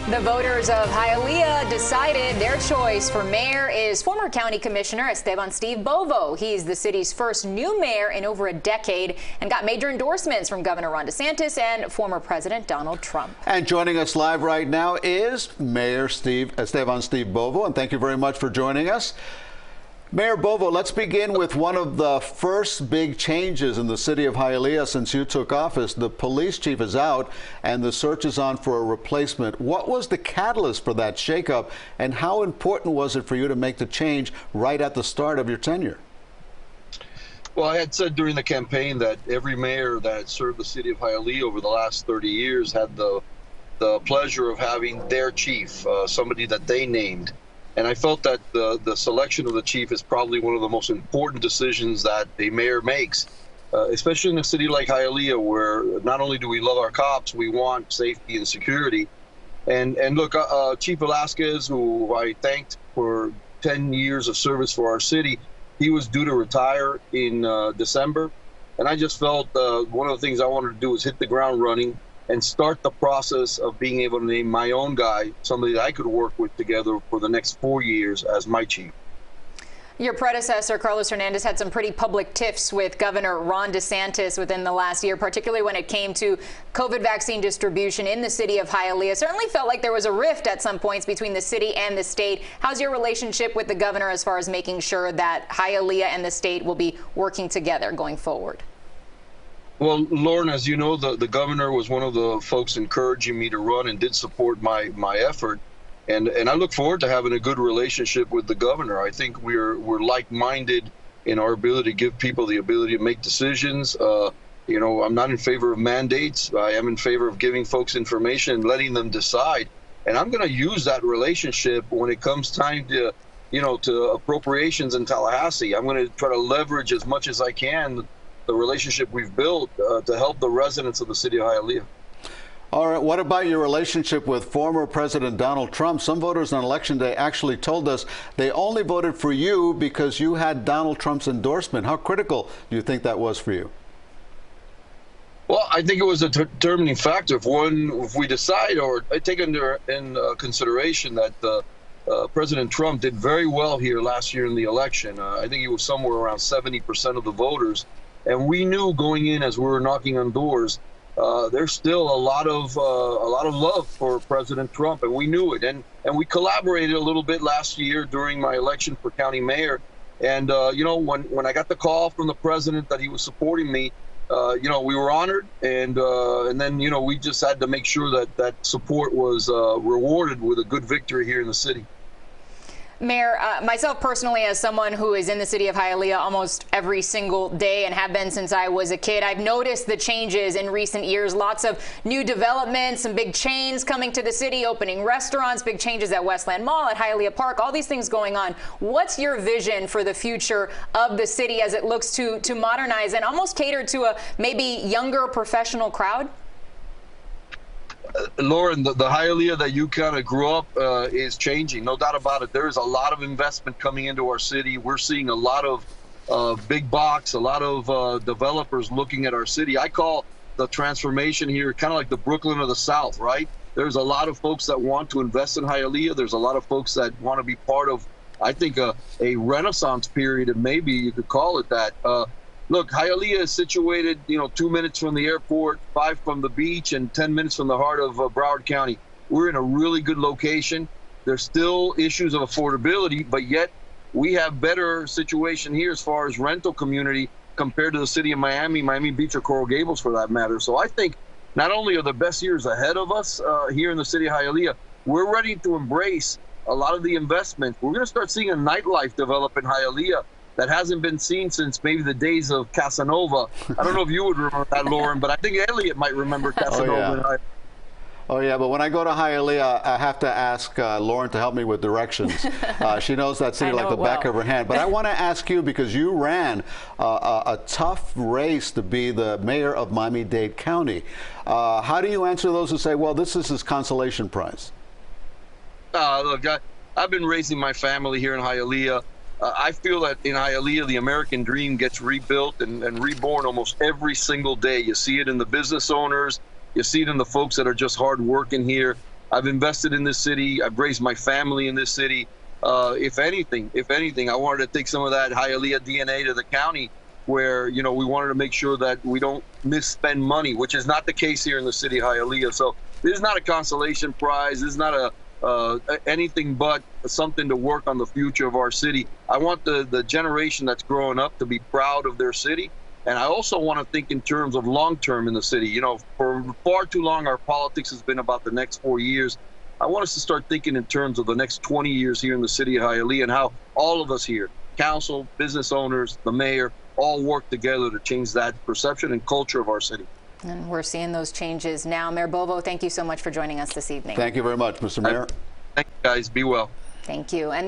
The voters of Hialeah decided their choice for mayor is former county commissioner Esteban Bovo. He's the city's first new mayor in over a decade and got major endorsements from Governor Ron DeSantis and former President Donald Trump. And joining us live right now is Mayor Esteban Bovo, and thank you very much for joining us. Mayor Bovo, let's begin with one of the first big changes in the city of Hialeah since you took office. The police chief is out and the search is on for a replacement. What was the catalyst for that shakeup, and how important was it for you to make the change right at the start of your tenure? Well, I had said during the campaign that every mayor that had served the city of Hialeah over the last 30 years had the pleasure of having their chief, somebody that they named. And I felt that the selection of the chief is probably one of the most important decisions that a mayor makes, especially in a city like Hialeah, where not only do we love our cops, we want safety and security. And look, Chief Velasquez, who I thanked for 10 years of service for our city, he was due to retire in December. And I just felt one of the things I wanted to do was hit the ground running and start the process of being able to name my own guy, somebody that I could work with together for the next 4 years as my chief. Your predecessor, Carlos Hernandez, had some pretty public tiffs with Governor Ron DeSantis within the last year, particularly when it came to COVID vaccine distribution in the city of Hialeah. Certainly felt like there was a rift at some points between the city and the state. How's your relationship with the governor as far as making sure that Hialeah and the state will be working together going forward? Well, Lauren, as you know, the governor was one of the folks encouraging me to run and did support my effort. And I look forward to having a good relationship with the governor. I think we're like-minded in our ability to give people the ability to make decisions. You know, I'm not in favor of mandates. I am in favor of giving folks information and letting them decide. And I'm going to use that relationship when it comes time to, you know, to appropriations in Tallahassee. I'm going to try to leverage as much as I can the relationship we've built to help the residents of the city of Hialeah. All right, what about your relationship with former President Donald Trump? Some voters on Election Day actually told us they only voted for you because you had Donald Trump's endorsement. How critical do you think that was for you? Well, I think it was a determining factor. If we decide or take in consideration that President Trump did very well here last year in the election. I think he was somewhere around 70% of the voters. And we knew going in as we were knocking on doors, there's still a lot of love for President Trump, and we knew it. And we collaborated a little bit last year during my election for county mayor. And you know, when I got the call from the president that he was supporting me, you know, we were honored. And then, you know, we just had to make sure that that support was rewarded with a good victory here in the city. Mayor, myself personally, as someone who is in the city of Hialeah almost every single day and have been since I was a kid, I've noticed the changes in recent years. Lots of new developments, some big chains coming to the city, opening restaurants, big changes at Westland Mall, at Hialeah Park, all these things going on. What's your vision for the future of the city as it looks to modernize and almost cater to a maybe younger professional crowd? Lauren, the Hialeah that you kind of grew up is changing, no doubt about it. There is a lot of investment coming into our city. We're seeing a lot of big box, a lot of developers looking at our city. I call the transformation here kind of like the Brooklyn of the South, right? There's a lot of folks that want to invest in Hialeah. There's a lot of folks that want to be part of, I think, a renaissance period, and maybe you could call it that. Look, Hialeah is situated, you know, 2 minutes from the airport, 5 from the beach, and 10 minutes from the heart of Broward County. We're in a really good location. There's still issues of affordability, but yet we have better situation here as far as rental community compared to the city of Miami, Miami Beach, or Coral Gables for that matter. So I think not only are the best years ahead of us here in the city of Hialeah, we're ready to embrace a lot of the investment. We're going to start seeing a nightlife develop in Hialeah that hasn't been seen since maybe the days of Casanova. I don't know if you would remember that, Lauren, but I think Eliott might remember Casanova. Oh, yeah. Oh, yeah, but when I go to Hialeah, I have to ask Lauren to help me with directions. She knows that city like the back of her hand. But I want to ask you, because you ran a tough race to be the mayor of Miami-Dade County. How do you answer those who say, well, this is his consolation prize? Look, I've been raising my family here in Hialeah. I feel that in Hialeah, the American dream gets rebuilt and reborn almost every single day. You see it in the business owners. You see it in the folks that are just hard working here. I've invested in this city. I've raised my family in this city. If anything, I wanted to take some of that Hialeah DNA to the county, where, you know, we wanted to make sure that we don't misspend money, which is not the case here in the city of Hialeah. So this is not a consolation prize. This is not anything but something to work on the future of our city. I want the generation that's growing up to be proud of their city. And I also want to think in terms of long-term in the city. You know, for far too long, our politics has been about the next 4 years. I want us to start thinking in terms of the next 20 years here in the city of Hialeah, and how all of us here, council, business owners, the mayor, all work together to change that perception and culture of our city. And we're seeing those changes now. Mayor Bovo, thank you so much for joining us this evening. Thank you very much, Mr. Mayor. Thank you, guys. Be well. Thank you. And